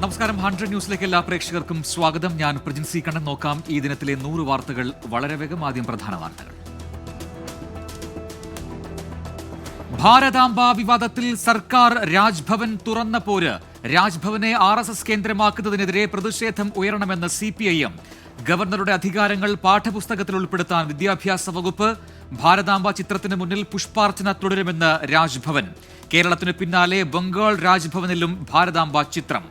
നമസ്കാരം. 100 ന്യൂസിലേക്ക് എല്ലാ പ്രേക്ഷകർക്കും സ്വാഗതം. ഞാൻ പ്രജിൻസി കണ്ണൻ. നോക്കാം ഈ ദിനത്തിലെ 100 വാർത്തകൾ വളരെ വേഗം. ആദ്യം പ്രധാന വാർത്തകൾ. ഭാരതാംബ വിവാദത്തിൽ സർക്കാർ രാജ്ഭവൻ തുറന്ന പോര്. രാജ്ഭവനെ RSS കേന്ദ്രമാക്കുന്നതിനെതിരെ പ്രതിഷേധം ഉയരണമെന്ന് CPIM. ഗവർണറുടെ അധികാരങ്ങൾ പാഠപുസ്തകത്തിൽ ഉൾപ്പെടുത്താൻ വിദ്യാഭ്യാസ വകുപ്പ്. ഭാരതാംബ ചിത്രത്തിന് മുന്നിൽ പുഷ്പാർച്ചന തുടരുമെന്ന് രാജ്ഭവൻ. കേരളത്തിന് പിന്നാലെ ബംഗാൾ രാജ്ഭവനിലും ഭാരതാംബ ചിത്രം.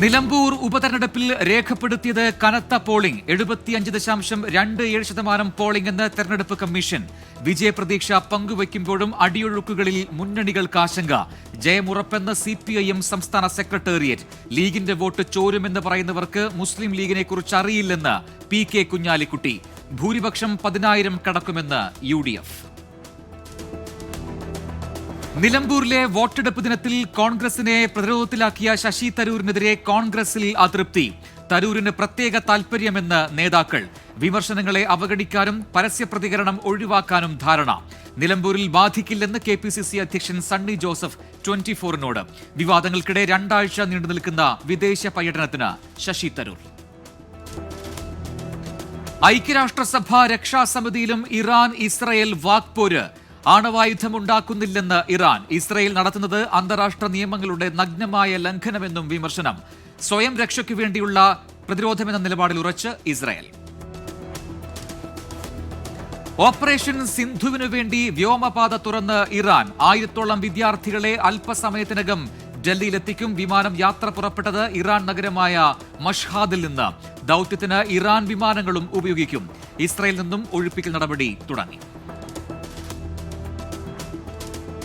നിലമ്പൂർ ഉപതെരഞ്ഞെടുപ്പിൽ രേഖപ്പെടുത്തിയത് കനത്ത പോളിംഗ്. 75.27% പോളിംഗ് എന്ന് തെരഞ്ഞെടുപ്പ് കമ്മീഷൻ. വിജയപ്രതീക്ഷ പങ്കുവയ്ക്കുമ്പോഴും അടിയൊഴുക്കുകളിൽ മുന്നണികൾക്ക് ആശങ്ക. ജയമുറപ്പെന്ന് CPIM സംസ്ഥാന സെക്രട്ടേറിയറ്റ്. ലീഗിന്റെ വോട്ട് ചോരുമെന്ന് പറയുന്നവർക്ക് മുസ്ലിം ലീഗിനെ കുറിച്ച് അറിയില്ലെന്ന് PK കുഞ്ഞാലിക്കുട്ടി. ഭൂരിപക്ഷം 10,000 കടക്കുമെന്ന് UDF. നിലമ്പൂരിലെ വോട്ടെടുപ്പ് ദിനത്തിൽ കോൺഗ്രസിനെ പ്രതിരോധത്തിലാക്കിയ ശശി തരൂരിനെതിരെ കോൺഗ്രസിൽ അതൃപ്തി. തരൂരിന് പ്രത്യേക താൽപര്യമെന്ന് നേതാക്കൾ. വിമർശനങ്ങളെ അവഗണിക്കാനും പരസ്യ പ്രതികരണം ഒഴിവാക്കാനും ധാരണ. നിലമ്പൂരിൽ ബാധിക്കില്ലെന്ന് KPCC അധ്യക്ഷൻ സണ്ണി ജോസഫ് 24-നോട്. വിവാദങ്ങൾക്കിടെ 2 ആഴ്ച നീണ്ടുനിൽക്കുന്ന വിദേശ പര്യടനത്തിന് ശശി തരൂർ. ഐക്യരാഷ്ട്രസഭ രക്ഷാസമിതിയിലും ഇറാൻ ഇസ്രയേൽ വാക്പോര്. ആണവായുധമുണ്ടാക്കുന്നില്ലെന്ന് ഇറാൻ. ഇസ്രയേൽ നടത്തുന്നത് അന്താരാഷ്ട്ര നിയമങ്ങളുടെ നഗ്നമായ ലംഘനമെന്നും വിമർശനം. സ്വയം രക്ഷയ്ക്കു വേണ്ടിയുള്ള പ്രതിരോധമെന്ന നിലപാടിൽ ഉറച്ച് ഇസ്രയേൽ. ഓപ്പറേഷൻ സിന്ധുവിനു വേണ്ടി വ്യോമപാത തുറന്ന് ഇറാൻ. 1000-ഓളം വിദ്യാർത്ഥികളെ അല്പസമയത്തിനകം ഡൽഹിയിലെത്തിക്കും. വിമാനം യാത്ര പുറപ്പെട്ടത് ഇറാൻ നഗരമായ മഷ്ഹാദിൽ നിന്ന്. ദൌത്യത്തിന് ഇറാൻ വിമാനങ്ങളും ഉപയോഗിക്കും. ഇസ്രയേലിൽ നിന്നും ഒഴിപ്പിക്കൽ നടപടി തുടങ്ങി.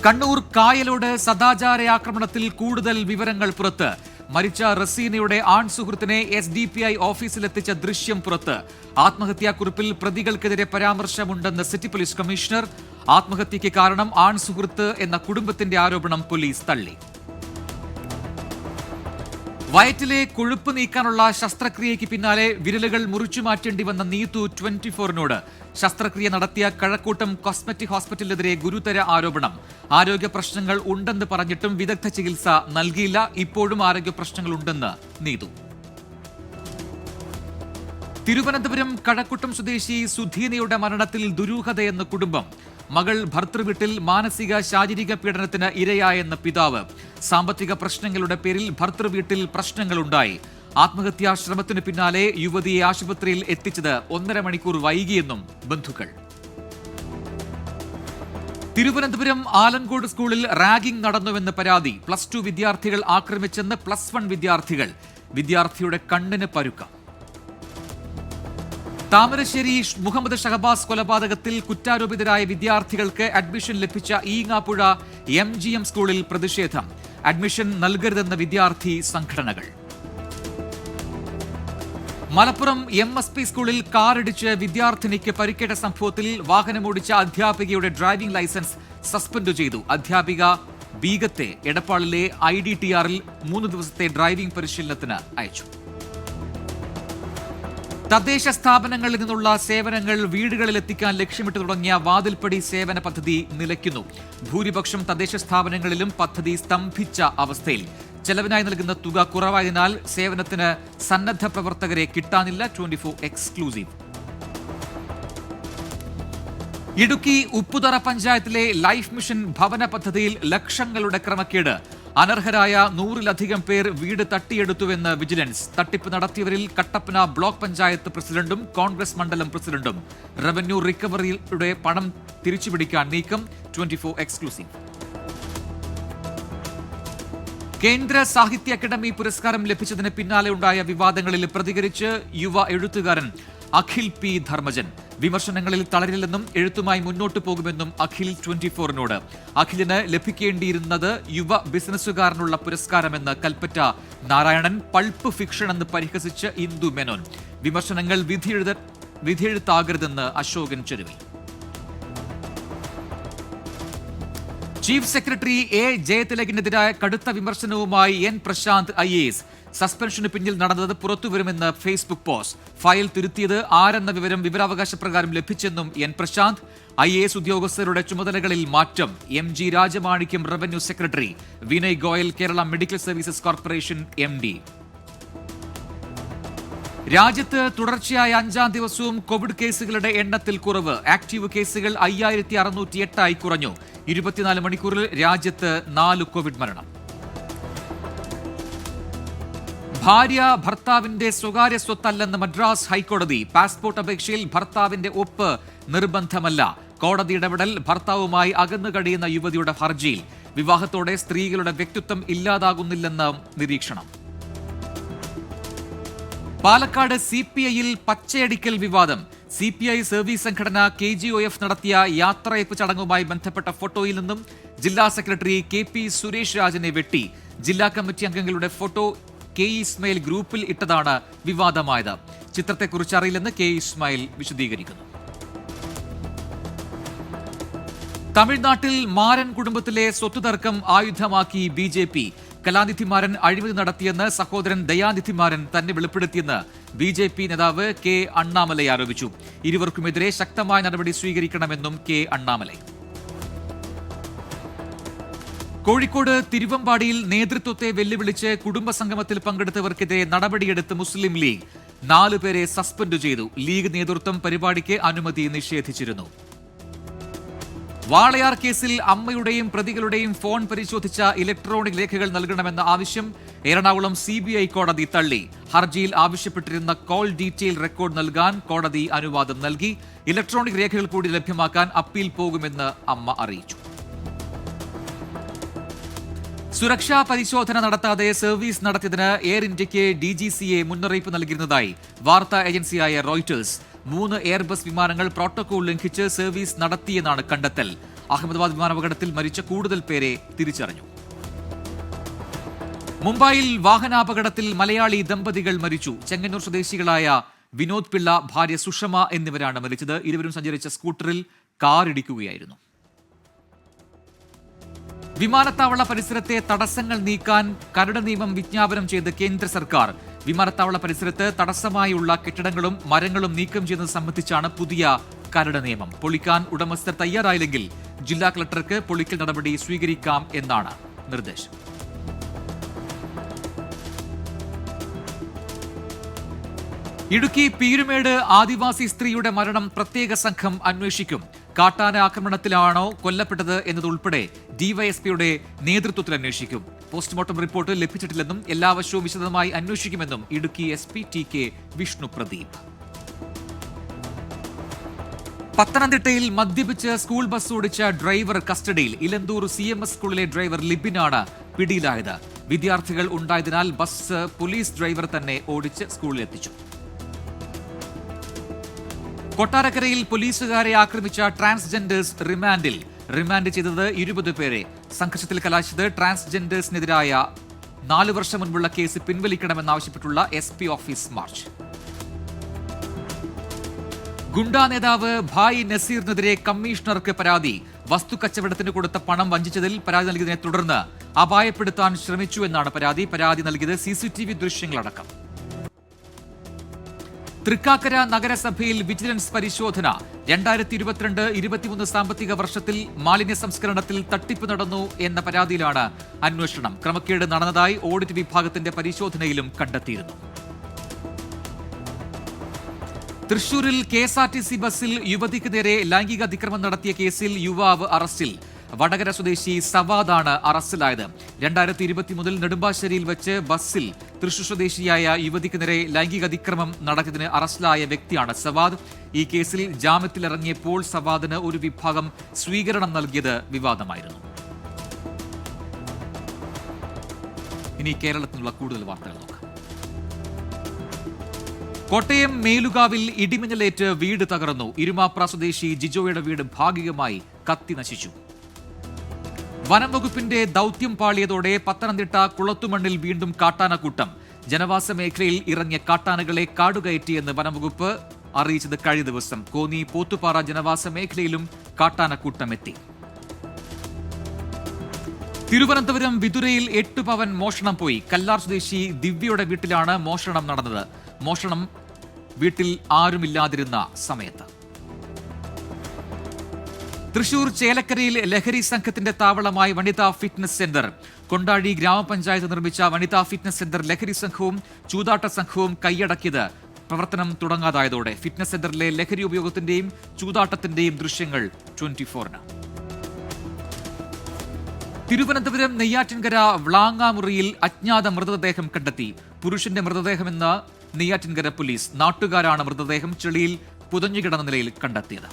കണ്ണൂർ കായലോട് സദാചാരാക്രമണത്തിൽ കൂടുതൽ വിവരങ്ങൾ പുറത്ത്. മരിച്ച റസീനയുടെ ആൺ സുഹൃത്തിനെ SDPI ഓഫീസിലെത്തിച്ച ദൃശ്യം പുറത്ത്. ആത്മഹത്യാക്കുറിപ്പിൽ പ്രതികൾക്കെതിരെ പരാമർശമുണ്ടെന്ന് സിറ്റി പോലീസ് കമ്മീഷണർ. ആത്മഹത്യയ്ക്ക് കാരണം ആൺ സുഹൃത്ത് എന്ന കുടുംബത്തിന്റെ ആരോപണം പോലീസ് തള്ളി. വയറ്റിലെ കൊഴുപ്പ് നീക്കാനുള്ള ശസ്ത്രക്രിയയ്ക്ക് പിന്നാലെ വിരലുകൾ മുറിച്ചു മാറ്റേണ്ടി വന്ന നീതു 24-നോട്. ശസ്ത്രക്രിയ നടത്തിയ കഴക്കൂട്ടം കോസ്മെറ്റിക് ഹോസ്പിറ്റലിനെതിരെ ഗുരുതര ആരോപണം. ആരോഗ്യ പ്രശ്നങ്ങൾ ഉണ്ടെന്ന് പറഞ്ഞിട്ടും വിദഗ്ധ ചികിത്സ നൽകിയില്ല. ഇപ്പോഴും ആരോഗ്യ പ്രശ്നങ്ങളുണ്ടെന്ന് നീതു. തിരുവനന്തപുരം കഴക്കൂട്ടം സ്വദേശി സുധീനയുടെ മരണത്തിൽ ദുരൂഹതയെന്ന് കുടുംബം. മകൾ ഭർത്തൃവീട്ടിൽ മാനസിക ശാരീരിക പീഡനത്തിന് ഇരയായെന്ന് പിതാവ്. സാമ്പത്തിക പ്രശ്നങ്ങളുടെ പേരിൽ ഭർത്തൃവീട്ടിൽ പ്രശ്നങ്ങളുണ്ടായി. ആത്മഹത്യാ ശ്രമത്തിനു പിന്നാലെ യുവതിയെ ആശുപത്രിയിൽ എത്തിച്ചത് 1.5 മണിക്കൂർ വൈകിയെന്നും ബന്ധുക്കൾ. തിരുവനന്തപുരം ആലങ്കോട് സ്കൂളിൽ റാഗിംഗ് നടന്നുവെന്ന് പരാതി. +2 വിദ്യാർത്ഥികൾ ആക്രമിച്ചെന്ന് +1 വിദ്യാർത്ഥികൾ. വിദ്യാർത്ഥിയുടെ കണ്ണിന് പരുക്കം. താമരശ്ശേരി മുഹമ്മദ് ഷഹബാസ് കൊലപാതകത്തിൽ കുറ്റാരോപിതരായ വിദ്യാർത്ഥികൾക്ക് അഡ്മിഷൻ ലഭിച്ച ഈങ്ങാപ്പുഴ MGM സ്കൂളിൽ പ്രതിഷേധം. അഡ്മിഷൻ നൽകരുതെന്ന വിദ്യാർത്ഥി സംഘടനകൾ. മലപ്പുറം MSP സ്കൂളിൽ കാറിടിച്ച് വിദ്യാർത്ഥിനിക്ക് പരിക്കേറ്റ സംഭവത്തിൽ വാഹനമോടിച്ച അധ്യാപികയുടെ ഡ്രൈവിംഗ് ലൈസൻസ് സസ്പെൻഡ് ചെയ്തു. അധ്യാപിക ബീഗത്തെ എടപ്പാളിലെ IDTRൽ 3 ദിവസത്തെ ഡ്രൈവിംഗ് പരിശീലനത്തിന് അയച്ചു. തദ്ദേശ സ്ഥാപനങ്ങളിൽ നിന്നുള്ള സേവനങ്ങൾ വീടുകളിലെത്തിക്കാൻ ലക്ഷ്യമിട്ട് തുടങ്ങിയ വാതിൽപ്പടി സേവന പദ്ധതി നിലയ്ക്കുന്നു. ഭൂരിപക്ഷം തദ്ദേശ സ്ഥാപനങ്ങളിലും പദ്ധതി സ്തംഭിച്ച അവസ്ഥയിൽ. ചെലവിനായി നൽകുന്ന തുക കുറവായതിനാൽ സേവനത്തിന് സന്നദ്ധ പ്രവർത്തകരെ കിട്ടാനില്ല. 24 എക്സ്ക്ലൂസീവ്. ഇടുക്കി ഉപ്പുതറ പഞ്ചായത്തിലെ ലൈഫ് മിഷൻ ഭവന പദ്ധതിയിൽ ലക്ഷങ്ങളുടെ ക്രമക്കേട്. അനർഹരായ 100-ലധികം പേർ വീട് തട്ടിയെടുത്തുവെന്ന് വിജിലൻസ്. തട്ടിപ്പ് നടത്തിയവരിൽ കട്ടപ്പന ബ്ലോക്ക് പഞ്ചായത്ത് പ്രസിഡന്റും കോൺഗ്രസ് മണ്ഡലം പ്രസിഡന്റും. റവന്യൂ റിക്കവറിയുടെ പണം തിരിച്ചുപിടിക്കാൻ നീക്കം. 24 എക്സ്ക്ലൂസീവ്. കേന്ദ്ര സാഹിത്യ അക്കാദമി പുരസ്കാരം ലഭിച്ചതിന് പിന്നാലെ ഉണ്ടായ വിവാദങ്ങളിൽ പ്രതികരിച്ച് യുവ എഴുത്തുകാരൻ അഖിൽ P. ധർമ്മജൻ. വിമർശനങ്ങളിൽ തളരില്ലെന്നും എഴുത്തുമായി മുന്നോട്ടു പോകുമെന്നും അഖിൽ 24-നോട്. അഖിലിന് ലഭിക്കേണ്ടിയിരുന്നത് യുവ ബിസിനസ്സുകാരനുള്ള പുരസ്കാരമെന്ന് കൽപ്പറ്റ നാരായണൻ. പൾപ്പ് ഫിക്ഷൻ എന്ന് പരിഹസിച്ച് ഇന്ദു മേനോൻ. വിമർശനങ്ങൾ വിധിയെഴുത്താകരുതെന്ന് അശോകൻ ചെരുവിൽ. ചീഫ് സെക്രട്ടറി എ ജയതിലകിനെതിരായ കടുത്ത വിമർശനവുമായി എൻ പ്രശാന്ത് IAS. സസ്പെൻഷന് പിന്നിൽ നടന്നത് പുറത്തുവരുമെന്ന് ഫേസ്ബുക്ക് പോസ്റ്റ്. ഫയൽ തിരുത്തിയത് ആരെന്ന വിവരം വിവരാവകാശ പ്രകാരം ലഭിച്ചെന്നും എൻ പ്രശാന്ത്. IAS ഉദ്യോഗസ്ഥരുടെ ചുമതലകളിൽ മാറ്റം. MG Rajamanikyam revenue secretary, Vinay Goyal Kerala medical services corporation MD. രാജ്യത്ത് തുടർച്ചയായ 5-ാം ദിവസവും കോവിഡ് കേസുകളുടെ എണ്ണത്തിൽ കുറവ്. ആക്ടീവ് കേസുകൾ 5608 കുറഞ്ഞു. 24 മണിക്കൂറിൽ രാജ്യത്ത് 4 കോവിഡ് മരണം. ഭാര്യ ഭർത്താവിന്റെ സ്വകാര്യ സ്വത്തല്ലെന്ന് മദ്രാസ് ഹൈക്കോടതി. പാസ്പോർട്ട് അപേക്ഷയിൽ ഭർത്താവിന്റെ ഒപ്പ് നിർബന്ധമല്ല. കോടതി ഇടപെടൽ ഭർത്താവുമായി അകന്നു കഴിയുന്ന യുവതിയുടെ ഹർജിയിൽ. വിവാഹത്തോടെ സ്ത്രീകളുടെ വ്യക്തിത്വം ഇല്ലാതാകുന്നില്ലെന്ന് നിരീക്ഷണം. പാലക്കാട് CPIയിൽ പച്ചയടിക്കൽ വിവാദം. CPI സർവീസ് സംഘടന KGOF നടത്തിയ യാത്രയപ്പ് ചടങ്ങുമായി ബന്ധപ്പെട്ട ഫോട്ടോയിൽ നിന്നും ജില്ലാ സെക്രട്ടറി KP സുരേഷ് രാജനെ വെട്ടി. ജില്ലാ കമ്മിറ്റി അംഗങ്ങളുടെ ഫോട്ടോ K ഇസ്മായിൽ ഗ്രൂപ്പിൽ ഇട്ടതാണ് വിവാദമായത്. ചിത്രത്തെക്കുറിച്ച് അറിയില്ലെന്ന് K ഇസ്മായിൽ വിശദീകരിക്കുന്നു. തമിഴ്നാട്ടിൽ മാരൻ കുടുംബത്തിലെ സ്വത്തുതർക്കം ആയുധമാക്കി BJP. കലാനിധി മാരൻ അഴിമതി നടത്തിയെന്ന് സഹോദരൻ ദയാനിധി മാരൻ തന്നെ വെളിപ്പെടുത്തിയെന്ന് BJP നേതാവ് K അണ്ണാമലൈ ആരോപിച്ചു. ഇരുവർക്കുമെതിരെ ശക്തമായ നടപടി സ്വീകരിക്കണമെന്നും K അണ്ണാമലൈ. കോഴിക്കോട് തിരുവമ്പാടിയിൽ നേതൃത്വത്തെ വെല്ലുവിളിച്ച് കുടുംബസംഗമത്തിൽ പങ്കെടുത്തവർക്കെതിരെ നടപടിയെടുത്ത് മുസ്ലിം ലീഗ്. 4 പേരെ സസ്പെൻഡ് ചെയ്തു. ലീഗ് നേതൃത്വം പരിപാടിക്ക് അനുമതി നിഷേധിച്ചിരുന്നു. വാളയാർ കേസിൽ അമ്മയുടെയും പ്രതികളുടെയും ഫോൺ പരിശോധിച്ച ഇലക്ട്രോണിക് രേഖകൾ നൽകണമെന്ന ആവശ്യം എറണാകുളം CBI കോടതി തള്ളി. ഹർജിയിൽ ആവശ്യപ്പെട്ടിരുന്ന കോൾ ഡീറ്റെയിൽ റെക്കോർഡ് നൽകാൻ കോടതി അനുവാദം നൽകി. ഇലക്ട്രോണിക് രേഖകൾ കൂടി ലഭ്യമാക്കാൻ അപ്പീൽ പോകുമെന്ന് അമ്മ അറിയിച്ചു. സുരക്ഷാ പരിശോധന നടത്താതെ സർവീസ് നടത്തിയതിന് എയർ ഇന്ത്യയ്ക്ക് DGCA മുന്നറിയിപ്പ് നൽകിയിരുന്നതായി വാർത്താ ഏജൻസിയായ റോയിറ്റേഴ്സ്. 3 എയർബസ് വിമാനങ്ങൾ പ്രോട്ടോകോൾ ലംഘിച്ച് സർവീസ് നടത്തിയെന്നാണ് കണ്ടെത്തൽ. അഹമ്മദാബാദ് വിമാനാപകടത്തിൽ മരിച്ച കൂടുതൽ പേരെ തിരിച്ചറിഞ്ഞു. മുംബൈയിൽ വാഹനാപകടത്തിൽ മലയാളി ദമ്പതികൾ മരിച്ചു. ചെങ്ങന്നൂർ സ്വദേശികളായ വിനോദ് പിള്ള, ഭാര്യ സുഷമ എന്നിവരാണ് മരിച്ചത്. ഇരുവരും സഞ്ചരിച്ച സ്കൂട്ടറിൽ കാറിടിക്കുകയായിരുന്നു. വിമാനത്താവള പരിസരത്തെ തടസ്സങ്ങൾ നീക്കാൻ കരട് നിയമം വിജ്ഞാപനം ചെയ്ത് കേന്ദ്ര സർക്കാർ. വിമാനത്താവള പരിസരത്ത് തടസ്സമായുള്ള കെട്ടിടങ്ങളും മരങ്ങളും നീക്കം ചെയ്യുന്നത് സംബന്ധിച്ചാണ് പുതിയ കരട് നിയമം. പൊളിക്കാൻ ഉടമസ്ഥർ തയ്യാറായില്ലെങ്കിൽ ജില്ലാ കളക്ടർക്ക് പൊളിക്കൽ നടപടി സ്വീകരിക്കാം എന്നാണ് നിർദ്ദേശം. ഇടുക്കി പീരുമേട് ആദിവാസി സ്ത്രീയുടെ മരണം പ്രത്യേക സംഘം അന്വേഷിക്കും. കാട്ടാന ആക്രമണത്തിലാണോ കൊല്ലപ്പെട്ടത് എന്നതുൾപ്പെടെ DYSPയുടെ നേതൃത്വത്തിൽ അന്വേഷിക്കും. പോസ്റ്റ്മോർട്ടം റിപ്പോർട്ട് ലഭിച്ചിട്ടില്ലെന്നും എല്ലാ വശവും വിശദമായി അന്വേഷിക്കുമെന്നും ഇടുക്കി SP TK വിഷ്ണു പ്രദീപ്. പത്തനംതിട്ടയിൽ മദ്യപിച്ച് സ്കൂൾ ബസ് ഓടിച്ച ഡ്രൈവർ കസ്റ്റഡിയിൽ. ഇലന്തൂർ CMS സ്കൂളിലെ ഡ്രൈവർ ലിബിനാണ് പിടിയിലായത്. വിദ്യാർത്ഥികൾ ഉണ്ടായതിനാൽ ബസ് പോലീസ് ഡ്രൈവർ തന്നെ ഓടിച്ച് സ്കൂളിലെത്തിച്ചു. കൊട്ടാരക്കരയിൽ പോലീസുകാരെ ആക്രമിച്ച ട്രാൻസ്ജെൻഡേഴ്സ് റിമാൻഡിൽ. റിമാൻഡ് ചെയ്തത് 20 പേരെ. സംഘർഷത്തിൽ കലാശിച്ചത് ട്രാൻസ്ജെൻഡേഴ്സിനെതിരായ 4 വർഷം മുൻപുള്ള കേസ് പിൻവലിക്കണമെന്നാവശ്യപ്പെട്ടുള്ള SP ഓഫീസ് മാർച്ച്. ഗുണ്ടാ നേതാവ് ഭായ് നസീറിനെതിരെ കമ്മീഷണർക്ക് പരാതി. വസ്തുക്കച്ചവടത്തിന് കൊടുത്ത പണം വഞ്ചിച്ചതിൽ പരാതി നൽകിയതിനെ തുടർന്ന് അപായപ്പെടുത്താൻ ശ്രമിച്ചു എന്നാണ് പരാതി. പരാതി നൽകിയത് CCTV ദൃശ്യങ്ങളടക്കം. തൃക്കാക്കര നഗരസഭയിൽ വിജിലൻസ് പരിശോധന. 2022-23 സാമ്പത്തിക വർഷത്തിൽ മാലിന്യ സംസ്കരണത്തിൽ തട്ടിപ്പ് നടന്നു എന്ന പരാതിയിലാണ് അന്വേഷണം. ക്രമക്കേട് നടന്നതായി ഓഡിറ്റ് വിഭാഗത്തിന്റെ പരിശോധനയിലും കണ്ടെത്തിയിരുന്നു. തൃശൂരിൽ KSRTC ബസ്സിൽ യുവതിക്ക് നേരെ ലൈംഗിക അതിക്രമം നടത്തിയ കേസിൽ യുവാവ് അറസ്റ്റിൽ. വടകര സ്വദേശി സവാദാണ് അറസ്റ്റിലായത്. 2020 മുതൽ നെടുമ്പാശ്ശേരിയിൽ വെച്ച് ബസ്സിൽ തൃശൂർ സ്വദേശിയായ യുവതിക്ക് നേരെ ലൈംഗിക അതിക്രമം നടത്തിയതിന് അറസ്റ്റിലായ വ്യക്തിയാണ് സവാദ്. ഈ കേസിൽ ജാമ്യത്തിലിറങ്ങിയപ്പോൾ സവാദിന് ഒരു വിഭാഗം സ്വീകരണം നൽകിയത് വിവാദമായിരുന്നു. ഇനി കേരളത്തിനുള്ള കൂടുതൽ വാർത്തകൾ നോക്കാം. കോട്ടയം മേലുകാവിൽ ഇടിമിന്നലേറ്റ് വീട് തകർന്നു. ഇരുമാപ്ര സ്വദേശി ജിജോയുടെ വീട് ഭാഗികമായി കത്തി നശിച്ചു. വനം വകുപ്പിന്റെ ദൌത്യം പാളിയതോടെ പത്തനംതിട്ട കുളത്തുമണ്ണിൽ വീണ്ടും കാട്ടാനക്കൂട്ടം. ജനവാസ മേഖലയിൽ ഇറങ്ങിയ കാട്ടാനകളെ കാടുകയറ്റിയെന്ന് വനംവകുപ്പ് അറിയിച്ചത് കഴിഞ്ഞ ദിവസം. കോന്നി പോത്തുപാറ ജനവാസ മേഖലയിലും കാട്ടാനക്കൂട്ടം എത്തി. തിരുവനന്തപുരം വിതുരയിൽ 8 പവൻ മോഷണം പോയി. കല്ലാർ സ്വദേശി ദിവ്യയുടെ വീട്ടിലാണ് മോഷണം നടന്നത്. മോഷണം വീട്ടിൽ ആരുമില്ലാതിരുന്ന സമയത്ത്. തൃശൂർ ചേലക്കരയിൽ ലഹരി സംഘത്തിന്റെ താവളമായി വനിതാ ഫിറ്റ്നസ് സെന്റർ. കൊണ്ടാഴി ഗ്രാമപഞ്ചായത്ത് നിർമ്മിച്ച വനിതാ ഫിറ്റ്നസ് സെന്റർ ലഹരി സംഘവും ചൂതാട്ട സംഘവും കൈയടക്കിയത് പ്രവർത്തനം തുടങ്ങാതായതോടെ. ഫിറ്റ്നസ് സെന്ററിലെ ലഹരി ഉപയോഗത്തിന്റെയും ചൂതാട്ടത്തിന്റെയും ദൃശ്യങ്ങൾ 24-ന്. തിരുവനന്തപുരം നെയ്യാറ്റിൻകര വ്ളാങ്ങാമുറിയിൽ അജ്ഞാത മൃതദേഹം കണ്ടെത്തി. പുരുഷന്റെ മൃതദേഹമെന്ന് നെയ്യാറ്റിൻകര പോലീസ്. നാട്ടുകാരാണ് മൃതദേഹം ചെളിയിൽ പുതഞ്ഞുകിടന്ന നിലയിൽ കണ്ടെത്തിയത്.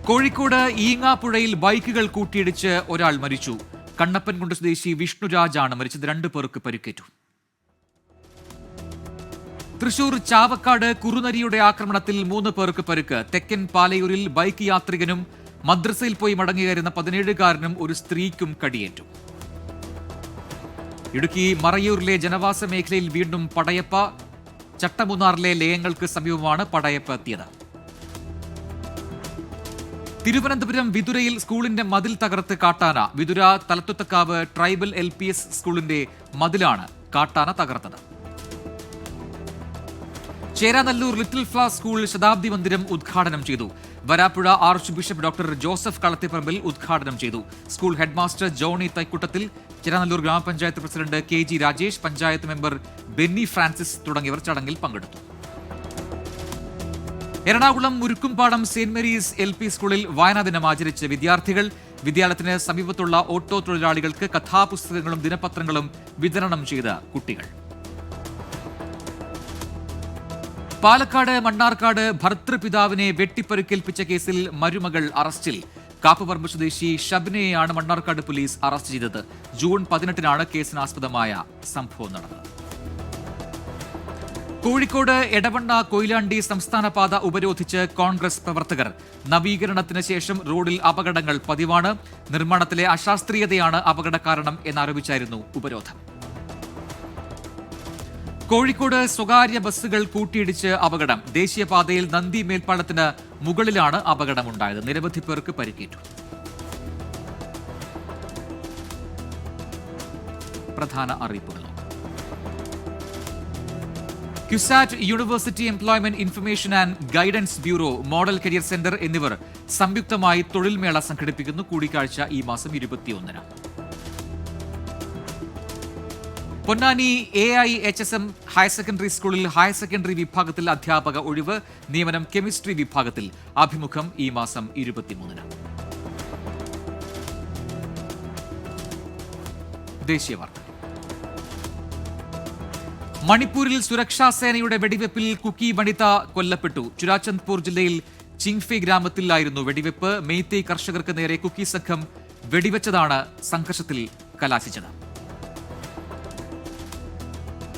കോഴിക്കോട് ഈങ്ങാപ്പുഴയിൽ ബൈക്കുകൾ കൂട്ടിയിടിച്ച് ഒരാൾ മരിച്ചു. കണ്ണപ്പൻകുണ്ട് സ്വദേശി വിഷ്ണുരാജാണ് മരിച്ചത്. 2 പേർക്ക് പരിക്കേറ്റു. തൃശൂർ ചാവക്കാട് കുറുനരിയുടെ ആക്രമണത്തിൽ 3 പേർക്ക് പരിക്ക്. തെക്കൻ പാലയൂരിൽ ബൈക്ക് യാത്രികനും മദ്രസയിൽ പോയി മടങ്ങിയായിരുന്ന 17-കാരനും ഒരു സ്ത്രീക്കും കടിയേറ്റു. ഇടുക്കി മറയൂരിലെ ജനവാസ മേഖലയിൽ വീണ്ടും പടയപ്പ. ചട്ടമുന്നാറിലെ ലയങ്ങൾക്ക് സമീപമാണ് പടയപ്പ എത്തിയത്. തിരുവനന്തപുരം വിതുരയിൽ സ്കൂളിന്റെ മതിൽ തകർത്ത് കാട്ടാന. വിതുര തലത്തുത്തക്കാവ് ട്രൈബൽ LPS സ്കൂളിന്റെ മതിലാണ് കാട്ടാന തകർത്തത്. ചേരാനല്ലൂർ ലിറ്റിൽ ഫ്ലവർ സ്കൂൾ ശതാബ്ദി മന്ദിരം ഉദ്ഘാടനം ചെയ്തു. Varapuzha archbishop doctor Joseph Kalathiparambil ഉദ്ഘാടനം ചെയ്തു. School headmaster Johnny Thaikkuttathil, Cheranallur grama panchayat president KG Rajesh, panchayat member Benny Francis തുടങ്ങിയവർ ചടങ്ങിൽ പങ്കെടുത്തു. Ernakulam Murukkumpadam Saint Mary's LP സ്കൂളിൽ വായനാ ദിനം ആചരിച്ച് വിദ്യാർത്ഥികൾ. വിദ്യാലയത്തിന് സമീപത്തുള്ള ഓട്ടോ തൊഴിലാളികൾക്ക് കഥാപുസ്തകങ്ങളും ദിനപത്രങ്ങളും വിതരണം ചെയ്ത കുട്ടികൾ. പാലക്കാട് മണ്ണാർക്കാട് ഭർതൃപിതാവിനെ വെട്ടിപ്പരുക്കേൽപ്പിച്ച കേസിൽ മരുമകൾ അറസ്റ്റിൽ. കാപ്പുപറമ്പ് സ്വദേശി ഷബ്നയെയാണ് മണ്ണാർക്കാട് പോലീസ് അറസ്റ്റ് ചെയ്തത്. ജൂൺ 18-നാണ് കേസിനാസ്പദമായ സംഭവം നടന്നത്. കോഴിക്കോട് എടവണ്ണ കൊയിലാണ്ടി സംസ്ഥാന പാത ഉപരോധിച്ച് കോൺഗ്രസ് പ്രവർത്തകർ. നവീകരണത്തിന് ശേഷം റോഡിൽ അപകടങ്ങൾ പതിവാണ്. നിർമ്മാണത്തിലെ അശാസ്ത്രീയതയാണ് അപകട കാരണം എന്നാരോപിച്ചായിരുന്നു ഉപരോധം. കോഴിക്കോട് സ്വകാര്യ ബസ്സുകൾ കൂട്ടിയിടിച്ച് അപകടം. ദേശീയപാതയിൽ നന്ദി മേൽപ്പാലത്തിന് മുകളിലാണ് അപകടമുണ്ടായത്. നിരവധി പേർക്ക് പരിക്കേറ്റു. പ്രധാന അറിയിപ്പുകൾ. CUSAT university employment information and guidance bureau, model career centre എന്നിവർ സംയുക്തമായി തൊഴിൽമേള സംഘടിപ്പിക്കുന്നു. കൂടിക്കാഴ്ച ഈ മാസം 21-ന്. പൊന്നാനി AIHSM ഹയർ സെക്കൻഡറി സ്കൂളിൽ ഹയർ സെക്കൻഡറി വിഭാഗത്തിൽ അധ്യാപക ഒഴിവ്. നിയമനം കെമിസ്ട്രി വിഭാഗത്തിൽ. അഭിമുഖം ഈ മാസം 23-ന്. ദേശീയ വാർത്ത. മണിപ്പൂരിൽ സുരക്ഷാ സേനയുടെ വെടിവെപ്പിൽ കുക്കി വനിത കൊല്ലപ്പെട്ടു. ചുരാചന്ദ്പൂർ ജില്ലയിൽ ചിങ്ഫെ ഗ്രാമത്തിലായിരുന്നു വെടിവെപ്പ്. മെയ്തേയ് കർഷകർക്ക് നേരെ കുക്കി സംഘം വെടിവെച്ചതാണ് സംഘർഷത്തിൽ കലാശിച്ചത്.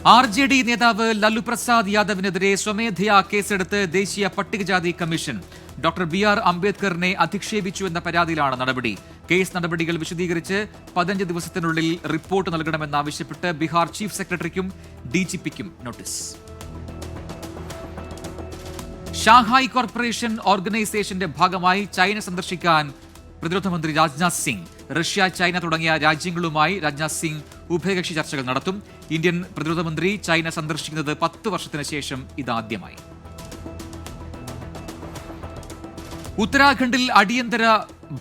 RJD നേതാവ് ലല്ലു പ്രസാദ് യാദവിനെതിരെ സ്വമേധയാ കേസെടുത്ത് ദേശീയ പട്ടികജാതി കമ്മീഷൻ. ഡോക്ടർ BR അംബേദ്കറിനെ അധിക്ഷേപിച്ചുവെന്ന പരാതിയിലാണ് നടപടി. കേസ് നടപടികൾ വിശദീകരിച്ച് 15 ദിവസത്തിനുള്ളിൽ റിപ്പോർട്ട് നൽകണമെന്നാവശ്യപ്പെട്ട് ബീഹാർ ചീഫ് സെക്രട്ടറിക്കും DGPക്കും നോട്ടീസ്. ഷാങ്ഹായ് കോർപ്പറേഷൻ ഓർഗനൈസേഷന്റെ ഭാഗമായി ചൈന സന്ദർശിക്കാൻ പ്രതിരോധ മന്ത്രി രാജ്നാഥ് സിംഗ്. റഷ്യ, ചൈന തുടങ്ങിയ രാജ്യങ്ങളുമായി രാജ്നാഥ് സിംഗ് ഉഭയകക്ഷി ചർച്ചകൾ നടത്തും. ഇന്ത്യൻ പ്രതിരോധ മന്ത്രി ചൈന സന്ദർശിക്കുന്നത് 10 വർഷത്തിന് ശേഷം ഇതാദ്യമായി. ഉത്തരാഖണ്ഡിൽ അടിയന്തര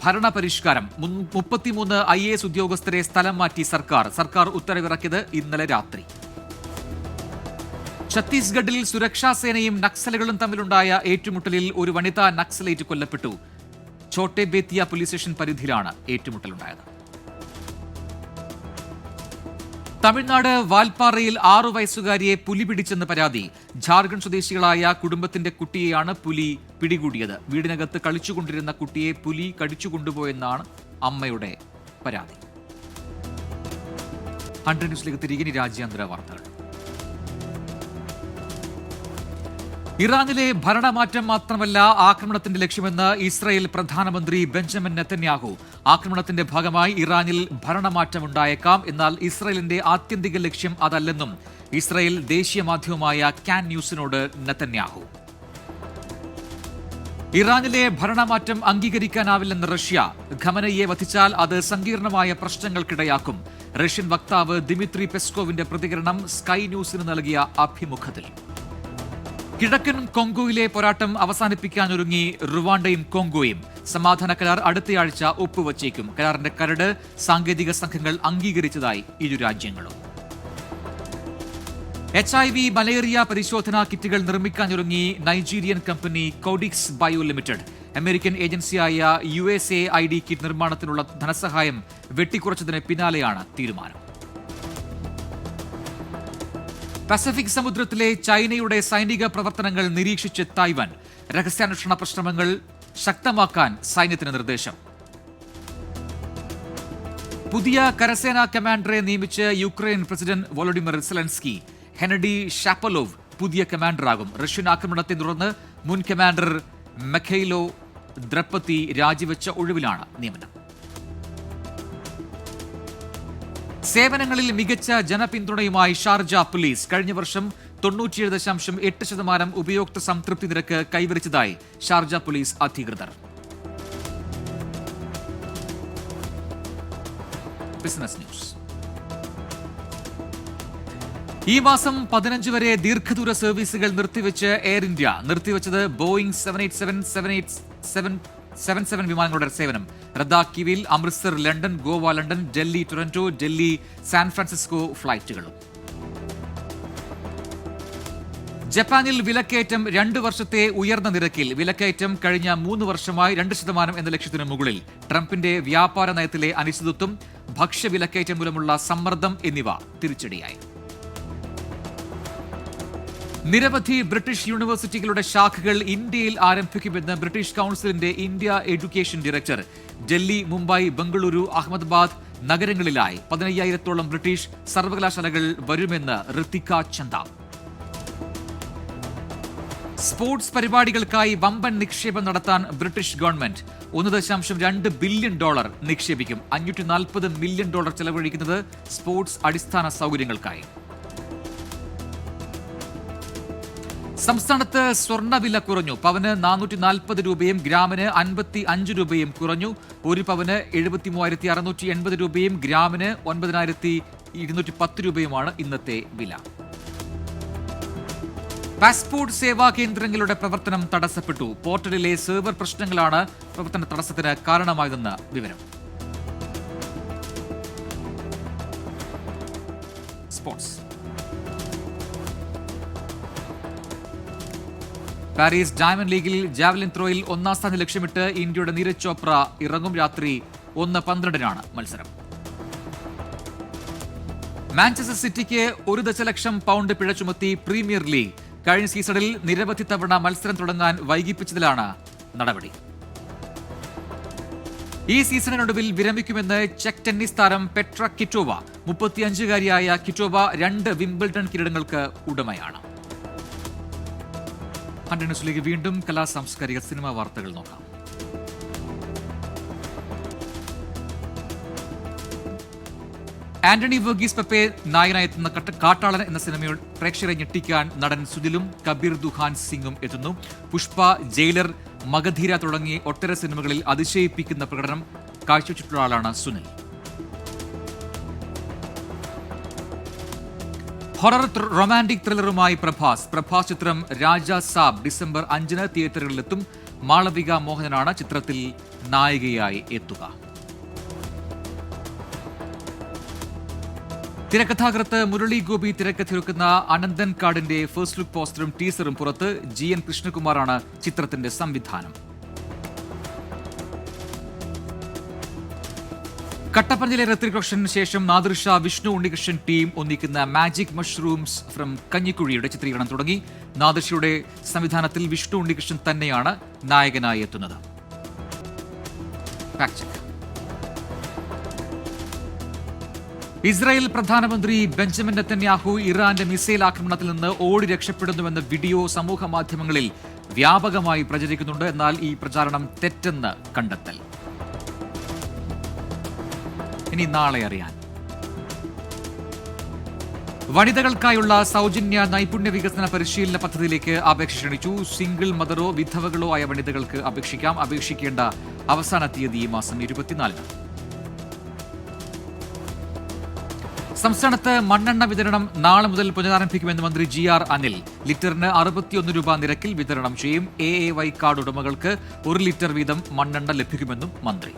ഭരണ പരിഷ്കാരം. 33 IAS ഉദ്യോഗസ്ഥരെ സ്ഥലം മാറ്റി സർക്കാർ ഉത്തരവിറക്കിയത് ഇന്നലെ രാത്രി. ഛത്തീസ്ഗഡിൽ സുരക്ഷാ സേനയും നക്സലുകളും തമ്മിലുണ്ടായ ഏറ്റുമുട്ടലിൽ ഒരു വനിതാ നക്സലൈറ്റ് കൊല്ലപ്പെട്ടു. ഛോട്ടെ ബേത്തിയ പോലീസ് സ്റ്റേഷൻ പരിധിയിലാണ് ഏറ്റുമുട്ടലുണ്ടായത്. തമിഴ്നാട് വാൽപ്പാറയിൽ 6 വയസ്സുകാരിയെ പുലി പിടിച്ചെന്ന് പരാതി. ജാർഖണ്ഡ് സ്വദേശികളായ കുടുംബത്തിന്റെ കുട്ടിയെയാണ് പുലി പിടികൂടിയത്. വീടിനകത്ത് കളിച്ചുകൊണ്ടിരുന്ന കുട്ടിയെ പുലി കടിച്ചുകൊണ്ടുപോയെന്നാണ് അമ്മയുടെ പരാതി. 100 ന്യൂസിലേക്ക് തിരികെ രാജ്യാന്തര വാർത്തകൾ. ഇറാനിലെ ഭരണമാറ്റം മാത്രമല്ല ആക്രമണത്തിന്റെ ലക്ഷ്യമെന്ന് ഇസ്രായേൽ പ്രധാനമന്ത്രി ബെഞ്ചമിൻ നെതന്യാഹു. ആക്രമണത്തിന്റെ ഭാഗമായി ഇറാനിൽ ഭരണമാറ്റമുണ്ടായേക്കാം, എന്നാൽ ഇസ്രായേലിന്റെ ആത്യന്തിക ലക്ഷ്യം അതല്ലെന്നും ഇസ്രായേൽ ദേശീയ മാധ്യമമായ കാൻ ന്യൂസിനോട് നെതന്യാഹു. ഇറാനിലെ ഭരണമാറ്റം അംഗീകരിക്കാനാവില്ലെന്ന് റഷ്യ. ഖമനയെ വധിച്ചാൽ അത് സങ്കീർണമായ പ്രശ്നങ്ങൾക്കിടയാക്കും. റഷ്യൻ വക്താവ് ദിമിത്രി പെസ്കോവിന്റെ പ്രതികരണം സ്കൈ ന്യൂസിന് നൽകിയ അഭിമുഖത്തിൽ. കിഴക്കൻ കോങ്കോയിലെ പോരാട്ടം അവസാനിപ്പിക്കാനൊരുങ്ങി റുവാണ്ടയും കോങ്കോയും. സമാധാന കരാർ അടുത്തയാഴ്ച ഒപ്പുവച്ചേക്കും. കരാറിന്റെ കരട് സാങ്കേതിക സംഘങ്ങൾ അംഗീകരിച്ചതായി ഇരു രാജ്യങ്ങളും. HIV മലേറിയ പരിശോധനാ കിറ്റുകൾ നിർമ്മിക്കാനൊരുങ്ങി Nigerian company Codix bio limited. American ഏജൻസിയായ USAID കിറ്റ് നിർമ്മാണത്തിനുള്ള ധനസഹായം വെട്ടിക്കുറച്ചതിന് പിന്നാലെയാണ് തീരുമാനം. പസഫിക് സമുദ്രത്തിലെ ചൈനയുടെ സൈനിക പ്രവർത്തനങ്ങൾ നിരീക്ഷിച്ച് തായ്വാൻ. രഹസ്യാന്വേഷണ ശ്രമങ്ങൾ ശക്തമാക്കാൻ സൈന്യത്തിന് നിർദ്ദേശം. പുതിയ കരസേനാ കമാൻഡറെ നിയമിച്ച് യുക്രൈൻ പ്രസിഡന്റ് വോളോഡിമിർ സെലൻസ്കി. ഹെനഡി ഷാപ്പലോവ് പുതിയ കമാൻഡറാകും. റഷ്യൻ ആക്രമണത്തെ തുടർന്ന് മുൻ കമാൻഡർ മെഖൈലോ ദ്രപ്പത്തി രാജിവെച്ച ഒഴിവിലാണ് നിയമനം. സേവനങ്ങളിൽ മികച്ച ജനപിന്തുണയുമായി ഷാർജ പോലീസ്. കഴിഞ്ഞ വർഷം 97.8% ഉപയോക്തൃ സംതൃപ്തി നിരക്ക് കൈവരിച്ചതായി ഷാർജ പോലീസ് അധികൃതർ. Business news. ഈ മാസം 15 വരെ ദീർഘദൂര സർവീസുകൾ നിർത്തിവെച്ച് എയർ ഇന്ത്യ. നിർത്തിവെച്ചത് ബോയിംഗ് 787 വിമാനങ്ങളുടെ സേവനം റദ്ദാക്കിയവയിൽ Amritsar, London, Goa, London, Delhi, Toronto, Delhi, San Francisco ഫ്ലൈറ്റുകളും. ജപ്പാനിൽ വിലക്കയറ്റം 2 വർഷത്തെ ഉയർന്ന നിരക്കിൽ. വിലക്കയറ്റം കഴിഞ്ഞ 3 വർഷമായി 2% എന്ന ലക്ഷ്യത്തിന് മുകളിൽ. ട്രംപിന്റെ വ്യാപാര നയത്തിലെ അനിശ്ചിതത്വം, ഭക്ഷ്യവിലക്കയറ്റം മൂലമുള്ള സമ്മർദ്ദം എന്നിവ തിരിച്ചടിയായി. നിരവധി ബ്രിട്ടീഷ് യൂണിവേഴ്സിറ്റികളുടെ ശാഖകൾ ഇന്ത്യയിൽ ആരംഭിക്കുമെന്ന് ബ്രിട്ടീഷ് കൌൺസിലിന്റെ India education director. Delhi, Mumbai, Bengaluru, Ahmedabad നഗരങ്ങളിലായി 15,000-ഓളം ബ്രിട്ടീഷ് സർവകലാശാലകൾ വരുമെന്ന് ഋത്തിക ചന്ദ. സ്പോർട്സ് പരിപാടികൾക്കായി വമ്പൻ നിക്ഷേപം നടത്താൻ ബ്രിട്ടീഷ് ഗവൺമെന്റ്. $1.2 ബില്യൺ നിക്ഷേപിക്കും. $540 മില്യൺ ചെലവഴിക്കുന്നത് സ്പോർട്സ് അടിസ്ഥാന സൗകര്യങ്ങൾക്കായി. സംസ്ഥാനത്ത് സ്വർണ്ണവില കുറഞ്ഞു. പവന് 440 രൂപയും ഗ്രാമിന് 55 രൂപയും കുറഞ്ഞു. ഒരു പവന് 73,680 രൂപയും ഗ്രാമിന് 9,210 രൂപയുമാണ് ഇന്നത്തെ വില. പാസ്പോർട്ട് സേവാ കേന്ദ്രങ്ങളുടെ പ്രവർത്തനം തടസ്സപ്പെട്ടു. പോർട്ടലിലെ സെർവർ പ്രശ്നങ്ങളാണ് പ്രവർത്തന തടസ്സത്തിന് കാരണമായതെന്ന് വിവരം. സ്പോർട്സ്. പാരീസ് ഡയമണ്ട് ലീഗിൽ ജാവലിൻ ത്രോയിൽ 1-ാം സ്ഥാനം ലക്ഷ്യമിട്ട് ഇന്ത്യയുടെ നീരജ് ചോപ്ര ഇറങ്ങും. രാത്രി 1:12 മത്സരം. മാഞ്ചസ്റ്റർ സിറ്റിക്ക് £1 ദശലക്ഷം പിഴ ചുമത്തി പ്രീമിയർ ലീഗ്. കഴിഞ്ഞ സീസണിൽ നിരവധി തവണ മത്സരം തുടങ്ങാൻ വൈകിപ്പിച്ചതിലാണ് നടപടി. ഈ സീസണിനൊടുവിൽ വിരമിക്കുമെന്ന് ചെക്ക് ടെന്നീസ് താരം പെട്ര കിറ്റോവ. 35-കാരിയായ കിറ്റോവ 2 വിംബിൾഡൺ കിരീടങ്ങൾക്ക് ഉടമയാണ്. ന്യൂസിലേക്ക് വീണ്ടും കലാ സാംസ്കാരിക സിനിമാ വാർത്തകൾ നോക്കാം. ആന്റണി വർഗീസ് പെപ്പെ നായകനായെത്തുന്ന കാട്ടാളൻ എന്ന സിനിമയിൽ പ്രേക്ഷകരെ ഞെട്ടിക്കാൻ നടൻ സുനിലും കബീർ ദുഹാൻ സിംഗും എത്തുന്നു. പുഷ്പ, ജയിലർ, മഗധീര തുടങ്ങി ഒട്ടേറെ സിനിമകളിൽ അതിശയിപ്പിക്കുന്ന പ്രകടനം കാഴ്ചവെച്ചിട്ടുള്ള ആളാണ് സുനിൽ. ഹൊറർ റൊമാന്റിക് ത്രില്ലറുമായി പ്രഭാസ് ചിത്രം രാജാ സാബ് ഡിസംബർ 5 തിയേറ്ററുകളിലെത്തും. മാളവിക മോഹനനാണ് ചിത്രത്തിൽ നായികയായി എത്തുക. തിരക്കഥാകൃത്ത് മുരളി ഗോപി തിരക്കഥയൊരുക്കുന്ന അനന്തൻ കാടിന്റെ ഫസ്റ്റ് ലുക്ക് പോസ്റ്ററും ടീസറും പുറത്ത്. GN കൃഷ്ണകുമാറാണ് ചിത്രത്തിന്റെ സംവിധാനം. കട്ടപ്പനയിലെ ഋത്വിക് റോഷന് ശേഷം നാദിർഷ, വിഷ്ണു ഉണ്ണികൃഷ്ണൻ ടീം ഒന്നിക്കുന്ന മാജിക് മഷ്റൂംസ് ഫ്രം കഞ്ഞിക്കുഴിയുടെ ചിത്രീകരണം തുടങ്ങി. നാദിർഷയുടെ സംവിധാനത്തിൽ വിഷ്ണു ഉണ്ണികൃഷ്ണൻ തന്നെയാണ് നായകനായി എത്തുന്നത്. ഇസ്രായേൽ പ്രധാനമന്ത്രി ബെഞ്ചമിൻ നെതന്യാഹു ഇറാന്റെ മിസൈൽ ആക്രമണത്തിൽ നിന്ന് ഓടി രക്ഷപ്പെടുന്നുവെന്ന വീഡിയോ സമൂഹ മാധ്യമങ്ങളിൽ വ്യാപകമായി പ്രചരിക്കുന്നുണ്ട്. എന്നാൽ ഈ പ്രചാരണം തെറ്റെന്ന് കണ്ടെത്തൽ. ഇനി നാളെ അറിയാൻ. വനിതകൾക്കായുള്ള സൗജന്യ നൈപുണ്യ വികസന പരിശീലന പദ്ധതിയിലേക്ക് അപേക്ഷ ക്ഷണിച്ചു. സിംഗിൾ മദറോ വിധവകളോ ആയ വനിതകൾക്ക് അപേക്ഷിക്കാം. അപേക്ഷിക്കേണ്ട അവസാന തീയതി ഈ മാസം 24-ന്. സംസ്ഥാനത്ത് മണ്ണെണ്ണ വിതരണം നാളെ മുതൽ പുനരാരംഭിക്കുമെന്ന് മന്ത്രി GR അനിൽ. ലിറ്ററിന് 61 രൂപ നിരക്കിൽ വിതരണം ചെയ്യും. AAY കാർഡ് ഉടമകൾക്ക് 1 ലിറ്റർ വീതം മണ്ണെണ്ണ ലഭിക്കുമെന്നും മന്ത്രി.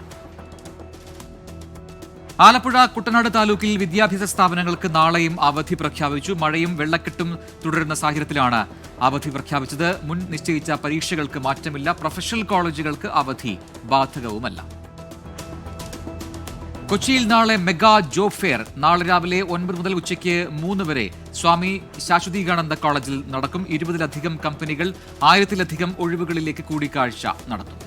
ആലപ്പുഴ കുട്ടനാട് താലൂക്കിൽ വിദ്യാഭ്യാസ സ്ഥാപനങ്ങൾക്ക് നാളെയും അവധി പ്രഖ്യാപിച്ചു. മഴയും വെള്ളക്കെട്ടും തുടരുന്ന സാഹചര്യത്തിലാണ് അവധി പ്രഖ്യാപിച്ചത്. മുൻ നിശ്ചയിച്ച പരീക്ഷകൾക്ക് മാറ്റമില്ല. പ്രൊഫഷണൽ കോളേജുകൾക്ക് അവധി ബാധകവുമല്ല. കൊച്ചിയിൽ നാളെ മെഗാ ജോബ് ഫെയർ. നാളെ രാവിലെ 9 മുതൽ ഉച്ചയ്ക്ക് 3 വരെ സ്വാമി ശാശ്വതീകാനന്ദ കോളേജിൽ നടക്കും. 20-ലധികം കമ്പനികൾ 1000-ലധികം ഒഴിവുകളിലേക്ക് കൂടിക്കാഴ്ച നടത്തും.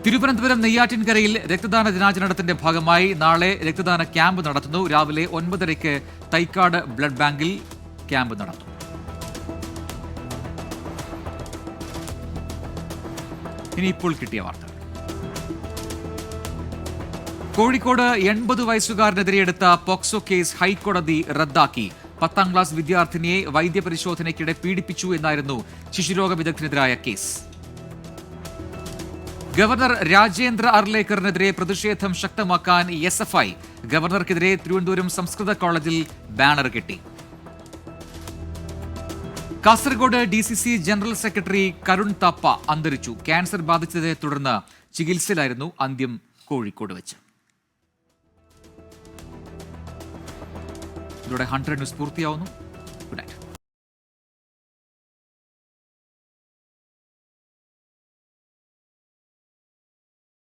തിരുവനന്തപുരം നെയ്യാറ്റിൻകരയിൽ രക്തദാന ദിനാചരണത്തിന്റെ ഭാഗമായി നാളെ രക്തദാന ക്യാമ്പ് നടത്തുന്നു. രാവിലെ 9:30-ക്ക് തൈക്കാട് ബ്ലഡ് ബാങ്കിൽ ക്യാമ്പ് നടത്തും. ഇനി ഇപ്പോൾ കിട്ടിയ വാർത്ത. കോഴിക്കോട് 80 വയസ്സുകാരനെതിരെ എടുത്ത പോക്സോ കേസ് ഹൈക്കോടതി റദ്ദാക്കി. 10ാം ക്ലാസ് വിദ്യാർത്ഥിനിയെ വൈദ്യപരിശോധനയ്ക്കിടെ പീഡിപ്പിച്ചു എന്നായിരുന്നു ശിശുരോഗ വിദഗ്ധനെതിരായ കേസ്. ഗവർണർ രാജേന്ദ്ര അർലേക്കറിനെതിരെ പ്രതിഷേധം ശക്തമാക്കാൻ SFI. ഗവർണർക്കെതിരെ തിരുവനന്തപുരം സംസ്കൃത കോളേജിൽ ബാനർ കെട്ടി. Kasaragod DCC general secretary Karun Thapa അന്തരിച്ചു. ക്യാൻസർ ബാധിച്ചതിനെ തുടർന്ന് ചികിത്സയിലായിരുന്നു. അന്ത്യം കോഴിക്കോട് വെച്ച്. ഇതോടെ 100 ന്യൂസ് പൂർത്തിയാവുന്നു.